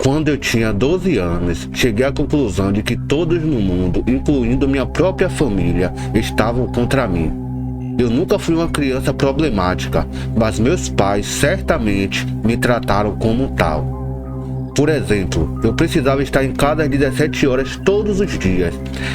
Quando eu tinha 12 anos, cheguei à conclusão de que todos no mundo, incluindo minha própria família, estavam contra mim. Eu nunca fui uma criança problemática, mas meus pais certamente me trataram como tal. Por exemplo, eu precisava estar em casa às 17 horas todos os dias,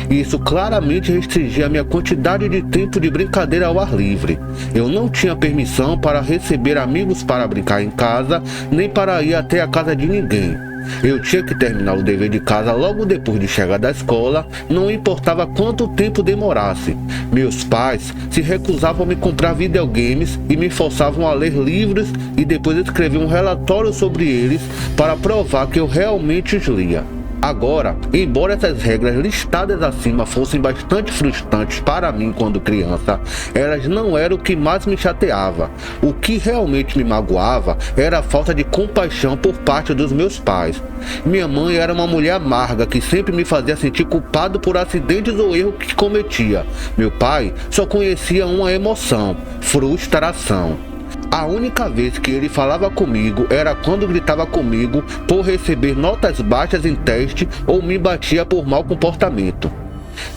e isso claramente restringia a minha quantidade de tempo de brincadeira ao ar livre. Eu não tinha permissão para receber amigos para brincar em casa, nem para ir até a casa de ninguém. Eu tinha que terminar o dever de casa logo depois de chegar da escola, não importava quanto tempo demorasse. Meus pais se recusavam a me comprar videogames e me forçavam a ler livros e depois escrever um relatório sobre eles para provar que eu realmente os lia. Agora, embora essas regras listadas acima fossem bastante frustrantes para mim quando criança, elas não eram o que mais me chateava. O que realmente me magoava era a falta de compaixão por parte dos meus pais. Minha mãe era uma mulher amarga que sempre me fazia sentir culpado por acidentes ou erros que cometia. Meu pai só conhecia uma emoção: frustração. A única vez que ele falava comigo era quando gritava comigo por receber notas baixas em teste ou me batia por mau comportamento.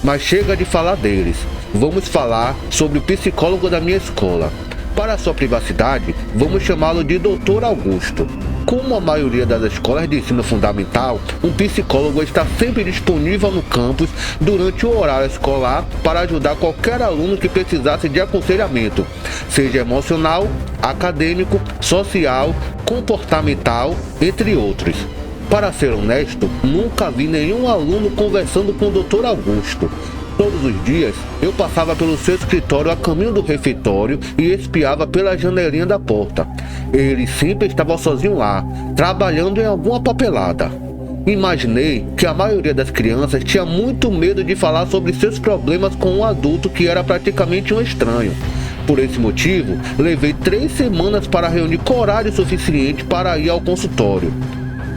Mas chega de falar deles. Vamos falar sobre o psicólogo da minha escola. Para sua privacidade, vamos chamá-lo de Dr. Augusto. Como a maioria das escolas de ensino fundamental, um psicólogo está sempre disponível no campus durante o horário escolar para ajudar qualquer aluno que precisasse de aconselhamento, seja emocional, acadêmico, social, comportamental, entre outros. Para ser honesto, nunca vi nenhum aluno conversando com o Dr. Augusto. Todos os dias, eu passava pelo seu escritório a caminho do refeitório e espiava pela janelinha da porta. Ele sempre estava sozinho lá, trabalhando em alguma papelada. Imaginei que a maioria das crianças tinha muito medo de falar sobre seus problemas com um adulto que era praticamente um estranho. Por esse motivo, levei 3 semanas para reunir coragem suficiente para ir ao consultório.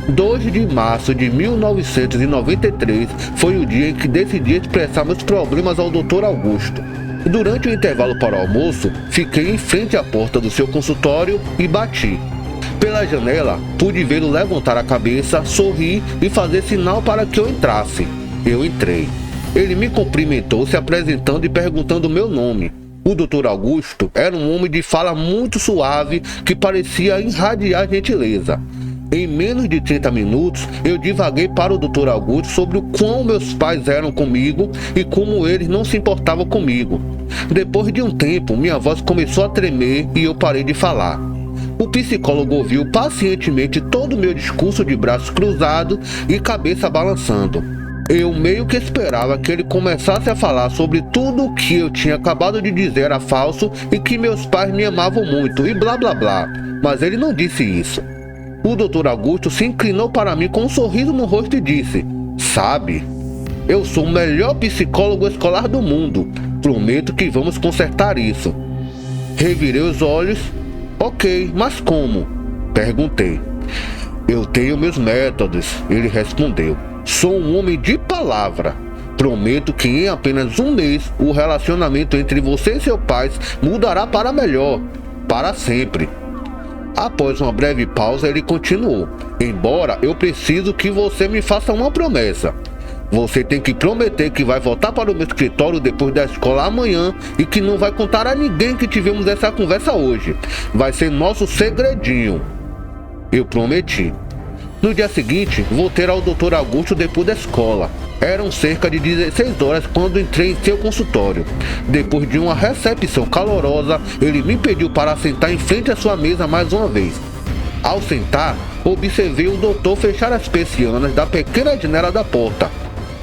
2 de março de 1993 foi o dia em que decidi expressar meus problemas ao Dr. Augusto. Durante o intervalo para o almoço, fiquei em frente à porta do seu consultório e bati. Pela janela, pude vê-lo levantar a cabeça, sorrir e fazer sinal para que eu entrasse. Eu entrei. Ele me cumprimentou, se apresentando e perguntando meu nome. O Dr. Augusto era um homem de fala muito suave que parecia irradiar gentileza. Em menos de 30 minutos, eu divaguei para o Dr. Augusto sobre o quão meus pais eram comigo e como eles não se importavam comigo. Depois de um tempo, minha voz começou a tremer e eu parei de falar. O psicólogo ouviu pacientemente todo o meu discurso de braços cruzados e cabeça balançando. Eu meio que esperava que ele começasse a falar sobre tudo o que eu tinha acabado de dizer era falso e que meus pais me amavam muito e blá blá blá, mas ele não disse isso. O Dr. Augusto se inclinou para mim com um sorriso no rosto e disse: "Sabe, eu sou o melhor psicólogo escolar do mundo. Prometo que vamos consertar isso." Revirei os olhos. "Ok, mas como?" perguntei. "Eu tenho meus métodos", ele respondeu. "Sou um homem de palavra. Prometo que em apenas um mês o relacionamento entre você e seus pais mudará para melhor, para sempre." Após uma breve pausa, ele continuou: "Embora eu preciso que você me faça uma promessa. Você tem que prometer que vai voltar para o meu escritório depois da escola amanhã e que não vai contar a ninguém que tivemos essa conversa hoje. Vai ser nosso segredinho." Eu prometi. No dia seguinte, voltei ao Dr. Augusto depois da escola. Eram cerca de 16 horas quando entrei em seu consultório. Depois de uma recepção calorosa, ele me pediu para sentar em frente à sua mesa mais uma vez. Ao sentar, observei o doutor fechar as persianas da pequena janela da porta.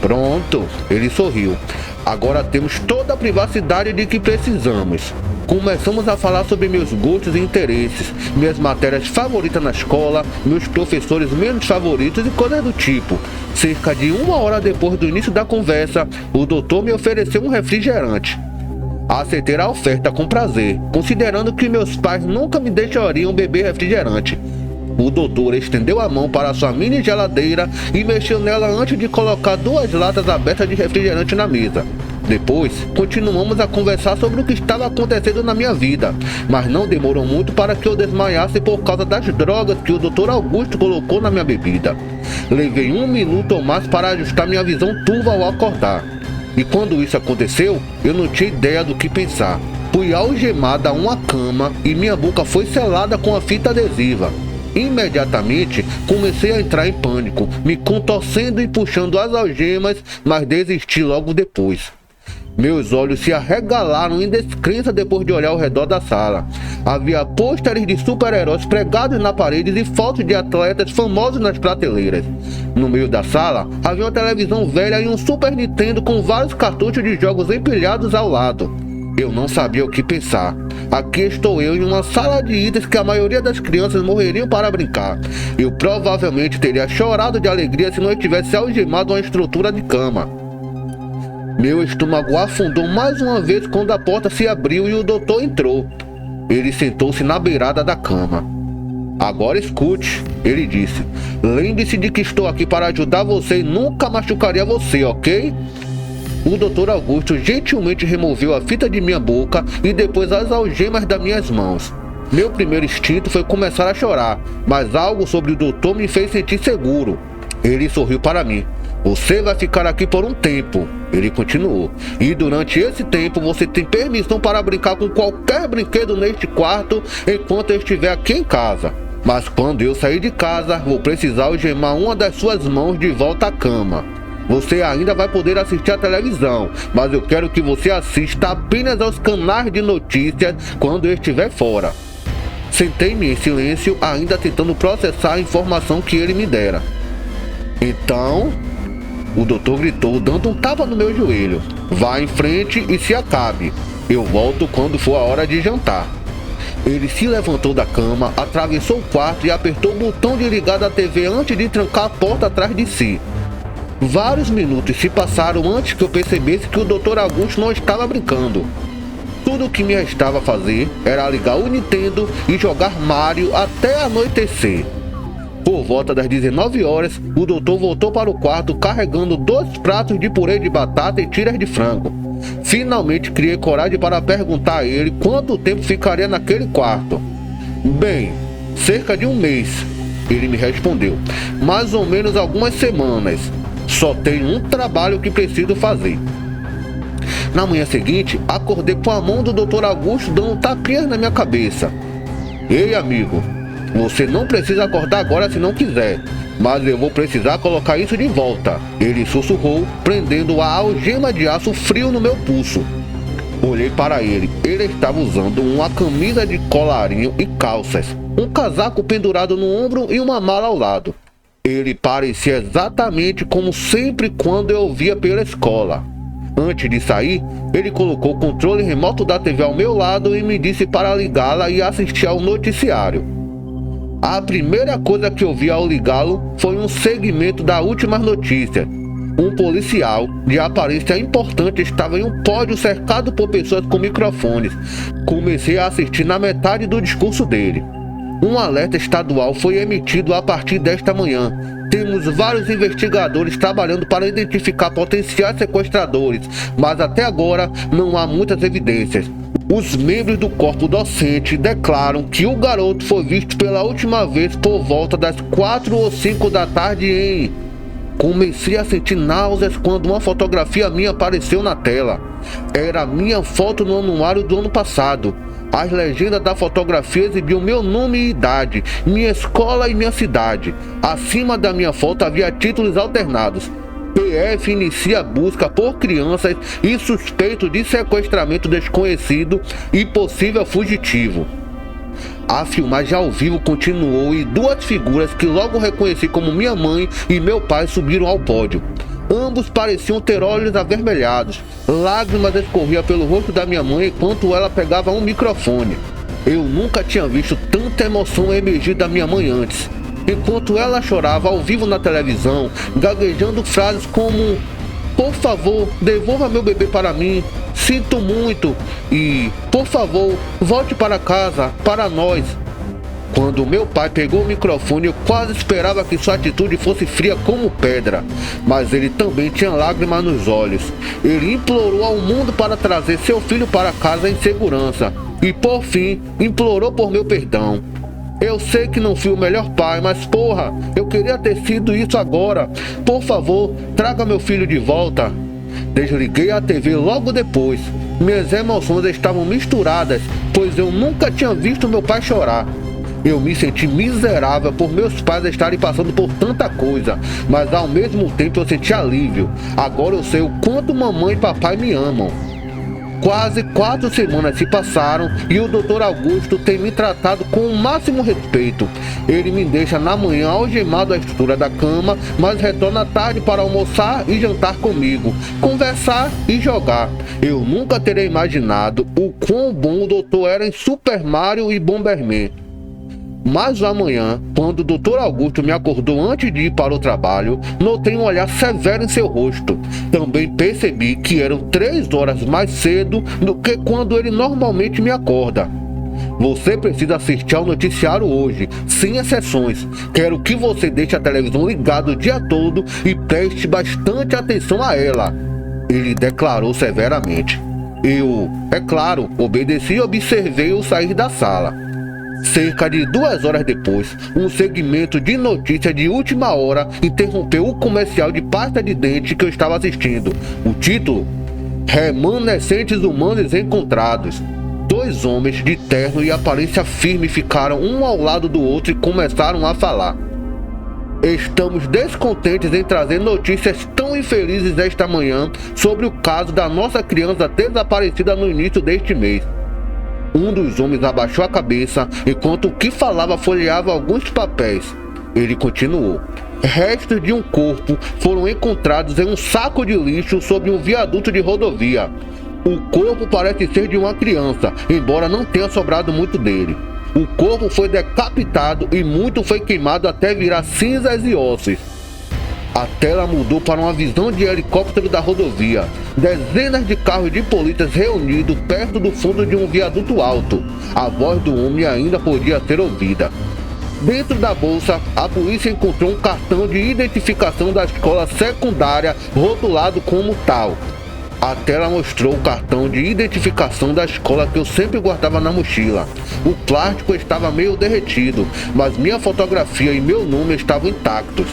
"Pronto", ele sorriu. "Agora temos toda a privacidade de que precisamos." Começamos a falar sobre meus gostos e interesses, minhas matérias favoritas na escola, meus professores menos favoritos e coisas do tipo. Cerca de 1 hora depois do início da conversa, o doutor me ofereceu um refrigerante. Aceitei a oferta com prazer, considerando que meus pais nunca me deixariam beber refrigerante. O doutor estendeu a mão para sua mini geladeira e mexeu nela antes de colocar 2 latas abertas de refrigerante na mesa. Depois, continuamos a conversar sobre o que estava acontecendo na minha vida, mas não demorou muito para que eu desmaiasse por causa das drogas que o Dr. Augusto colocou na minha bebida. Levei 1 minuto ou mais para ajustar minha visão turva ao acordar. E quando isso aconteceu, eu não tinha ideia do que pensar. Fui algemada a uma cama e minha boca foi selada com a fita adesiva. Imediatamente comecei a entrar em pânico, me contorcendo e puxando as algemas, mas desisti logo depois. Meus olhos se arregalaram em descrença depois de olhar ao redor da sala. Havia pôsteres de super-heróis pregados na parede e fotos de atletas famosos nas prateleiras. No meio da sala, havia uma televisão velha e um Super Nintendo com vários cartuchos de jogos empilhados ao lado. Eu não sabia o que pensar. Aqui estou eu em uma sala de itens que a maioria das crianças morreriam para brincar. Eu provavelmente teria chorado de alegria se não estivesse algemado a uma estrutura de cama. Meu estômago afundou mais uma vez quando a porta se abriu e o doutor entrou. Ele sentou-se na beirada da cama. Agora escute, ele disse. Lembre-se de que estou aqui para ajudar você e nunca machucaria você, ok? O Dr. Augusto gentilmente removeu a fita de minha boca e depois as algemas das minhas mãos. Meu primeiro instinto foi começar a chorar, mas algo sobre o doutor me fez sentir seguro. Ele sorriu para mim. Você vai ficar aqui por um tempo, ele continuou. E durante esse tempo você tem permissão para brincar com qualquer brinquedo neste quarto enquanto eu estiver aqui em casa. Mas quando eu sair de casa, vou precisar algemar uma das suas mãos de volta à cama. Você ainda vai poder assistir a televisão, mas eu quero que você assista apenas aos canais de notícias quando eu estiver fora. Sentei-me em silêncio, ainda tentando processar a informação que ele me dera. Então, o doutor gritou, dando um tapa no meu joelho. Vá em frente e se acabe. Eu volto quando for a hora de jantar. Ele se levantou da cama, atravessou o quarto e apertou o botão de ligar da TV antes de trancar a porta atrás de si. Vários minutos se passaram antes que eu percebesse que o Dr. Augusto não estava brincando. Tudo o que me restava fazer era ligar o Nintendo e jogar Mario até anoitecer. Por volta das 19 horas, o doutor voltou para o quarto carregando 2 pratos de purê de batata e tiras de frango. Finalmente criei coragem para perguntar a ele quanto tempo ficaria naquele quarto. Bem, cerca de 1 mês, ele me respondeu. Mais ou menos algumas semanas. Só tenho um trabalho que preciso fazer. Na manhã seguinte, acordei com a mão do Dr. Augusto dando tapinhas na minha cabeça. Ei, amigo, você não precisa acordar agora se não quiser, mas eu vou precisar colocar isso de volta. Ele sussurrou, prendendo a algema de aço frio no meu pulso. Olhei para ele. Ele estava usando uma camisa de colarinho e calças, um casaco pendurado no ombro e uma mala ao lado. Ele parecia exatamente como sempre quando eu o via pela escola. Antes de sair, ele colocou o controle remoto da TV ao meu lado e me disse para ligá-la e assistir ao noticiário. A primeira coisa que eu vi ao ligá-lo foi um segmento das últimas notícias. Um policial de aparência importante estava em um pódio cercado por pessoas com microfones. Comecei a assistir na metade do discurso dele. Um alerta estadual foi emitido a partir desta manhã. Temos vários investigadores trabalhando para identificar potenciais sequestradores, mas até agora não há muitas evidências. Os membros do corpo docente declaram que o garoto foi visto pela última vez por volta das 4 ou 5 da tarde em... Comecei a sentir náuseas quando uma fotografia minha apareceu na tela. Era minha foto no anuário do ano passado. As legendas da fotografia exibiam meu nome e idade, minha escola e minha cidade. Acima da minha foto havia títulos alternados. PF inicia busca por crianças e suspeito de sequestramento desconhecido e possível fugitivo. A filmagem ao vivo continuou e 2 figuras que logo reconheci como minha mãe e meu pai subiram ao pódio. Ambos pareciam ter olhos avermelhados. Lágrimas escorriam pelo rosto da minha mãe enquanto ela pegava um microfone. Eu nunca tinha visto tanta emoção emergir da minha mãe antes. Enquanto ela chorava ao vivo na televisão, gaguejando frases como: por favor, devolva meu bebê para mim, sinto muito, e por favor, volte para casa, para nós. Quando meu pai pegou o microfone, eu quase esperava que sua atitude fosse fria como pedra, mas ele também tinha lágrimas nos olhos. Ele implorou ao mundo para trazer seu filho para casa em segurança e, por fim, implorou por meu perdão. Eu sei que não fui o melhor pai, mas porra, eu queria ter sido isso agora. Por favor, traga meu filho de volta. Desliguei a TV logo depois. Minhas emoções estavam misturadas, pois eu nunca tinha visto meu pai chorar. Eu me senti miserável por meus pais estarem passando por tanta coisa, mas ao mesmo tempo eu senti alívio. Agora eu sei o quanto mamãe e papai me amam. Quase 4 semanas se passaram e o Dr. Augusto tem me tratado com o máximo respeito. Ele me deixa na manhã algemado à estrutura da cama, mas retorna à tarde para almoçar e jantar comigo, conversar e jogar. Eu nunca teria imaginado o quão bom o doutor era em Super Mario e Bomberman. Mas amanhã, quando o Dr. Augusto me acordou antes de ir para o trabalho, notei um olhar severo em seu rosto. Também percebi que eram 3 horas mais cedo do que quando ele normalmente me acorda. Você precisa assistir ao noticiário hoje, sem exceções. Quero que você deixe a televisão ligada o dia todo e preste bastante atenção a ela, ele declarou severamente. Eu, é claro, obedeci e observei-o sair da sala. Cerca de 2 horas depois, um segmento de notícia de última hora interrompeu o comercial de pasta de dente que eu estava assistindo. O título: Remanescentes humanos encontrados. 2 homens de terno e aparência firme ficaram um ao lado do outro e começaram a falar. Estamos descontentes em trazer notícias tão infelizes esta manhã sobre o caso da nossa criança desaparecida no início deste mês. Um dos homens abaixou a cabeça, enquanto o que falava folheava alguns papéis. Ele continuou. Restos de um corpo foram encontrados em um saco de lixo sobre um viaduto de rodovia. O corpo parece ser de uma criança, embora não tenha sobrado muito dele. O corpo foi decapitado e muito foi queimado até virar cinzas e ossos. A tela mudou para uma visão de helicóptero da rodovia. Dezenas de carros de polícias reunidos perto do fundo de um viaduto alto. A voz do homem ainda podia ser ouvida. Dentro da bolsa, a polícia encontrou um cartão de identificação da escola secundária rotulado como tal. A tela mostrou o cartão de identificação da escola que eu sempre guardava na mochila. O plástico estava meio derretido, mas minha fotografia e meu nome estavam intactos.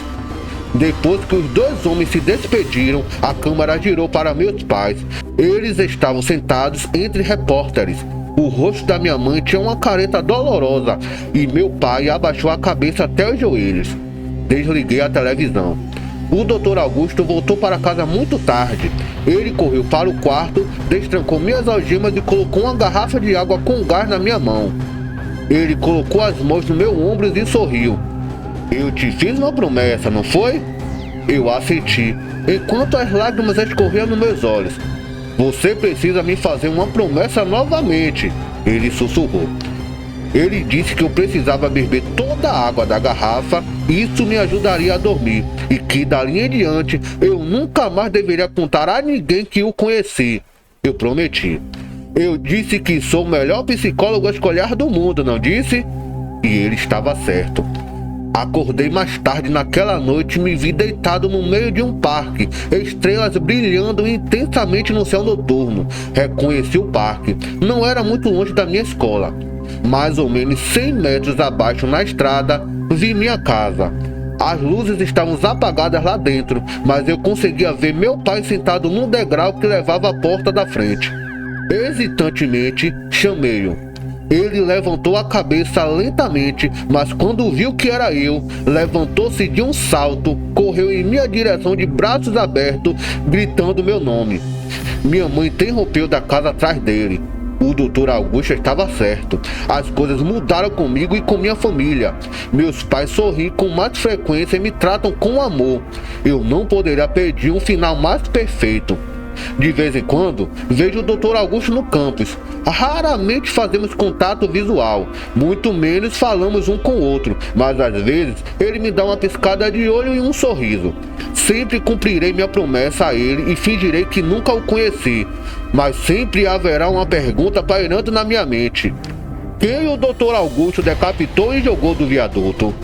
Depois que os 2 homens se despediram, a câmera girou para meus pais. Eles estavam sentados entre repórteres. O rosto da minha mãe tinha uma careta dolorosa e meu pai abaixou a cabeça até os joelhos. Desliguei a televisão. O Dr. Augusto voltou para casa muito tarde. Ele correu para o quarto, destrancou minhas algemas e colocou uma garrafa de água com gás na minha mão. Ele colocou as mãos no meu ombro e sorriu. Eu te fiz uma promessa, não foi? Eu assenti, enquanto as lágrimas escorriam nos meus olhos. Você precisa me fazer uma promessa novamente, ele sussurrou. Ele disse que eu precisava beber toda a água da garrafa, isso me ajudaria a dormir, e que dali em diante eu nunca mais deveria contar a ninguém que o conheci. Eu prometi. Eu disse que sou o melhor psicólogo a escolher do mundo, não disse? E ele estava certo. Acordei mais tarde naquela noite e me vi deitado no meio de um parque, estrelas brilhando intensamente no céu noturno. Reconheci o parque. Não era muito longe da minha escola. Mais ou menos 100 metros abaixo na estrada, vi minha casa. As luzes estavam apagadas lá dentro, mas eu conseguia ver meu pai sentado num degrau que levava à porta da frente. Hesitantemente, chamei-o. Ele levantou a cabeça lentamente, mas quando viu que era eu, levantou-se de um salto, correu em minha direção de braços abertos, gritando meu nome. Minha mãe interrompeu da casa atrás dele. O Dr. Augusto estava certo. As coisas mudaram comigo e com minha família. Meus pais sorriem com mais frequência e me tratam com amor. Eu não poderia pedir um final mais perfeito. De vez em quando, vejo o Dr. Augusto no campus. Raramente fazemos contato visual, muito menos falamos um com o outro, mas às vezes ele me dá uma piscada de olho e um sorriso. Sempre cumprirei minha promessa a ele e fingirei que nunca o conheci, mas sempre haverá uma pergunta pairando na minha mente. quem o Dr. Augusto decapitou e jogou do viaduto.